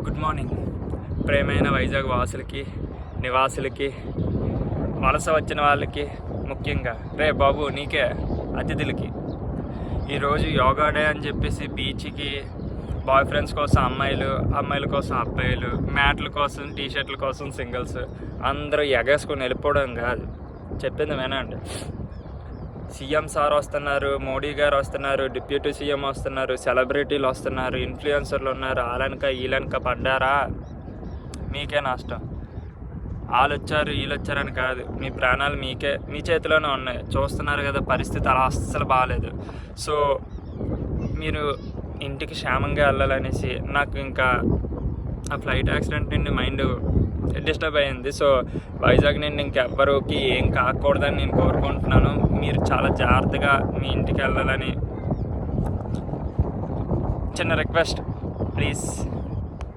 Good morning ప్రేమైన వైజాగ్ వాసులకి, నివాసులకి, వలస వచ్చిన వాళ్ళకి, ముఖ్యంగా రే బాబు నీకే అతిథులకి. ఈరోజు యోగా డే అని చెప్పేసి బీచ్కి బాయ్ ఫ్రెండ్స్ కోసం అమ్మాయిలు, అమ్మాయిల కోసం అబ్బాయిలు, మ్యాట్ల కోసం, టీషర్ట్ల కోసం సింగిల్స్ అందరూ ఎగేసుకొని వెళ్ళిపోవడం కాదు, చెప్పింది వినండి. సీఎం సార్ వస్తున్నారు, మోడీ గారు వస్తున్నారు, డిప్యూటీ సీఎం వస్తున్నారు, సెలబ్రిటీలు వస్తున్నారు, ఇన్ఫ్లుయెన్సర్లు ఉన్నారు, వాళ్ళనక వీళ్ళనక పడ్డారా మీకే నష్టం. వాళ్ళు వచ్చారు వీళ్ళు వచ్చారని కాదు, మీ ప్రాణాలు మీ చేతిలోనే ఉన్నాయి. చూస్తున్నారు కదా, పరిస్థితి అలా అస్సలు బాగాలేదు. సో మీరు ఇంటికి క్షేమంగా వెళ్ళాలనేసి నాకు ఇంకా ఆ ఫ్లైట్ యాక్సిడెంట్ నుండి మైండ్ డిస్టర్బ్ అయ్యింది. సో వైజాగ్ నుండి ఇంకెవ్వరికి ఏం కాకూడదని నేను కోరుకుంటున్నాను. మీరు చాలా జాగ్రత్తగా మీ ఇంటికి వెళ్ళాలని చిన్న రిక్వెస్ట్, ప్లీజ్.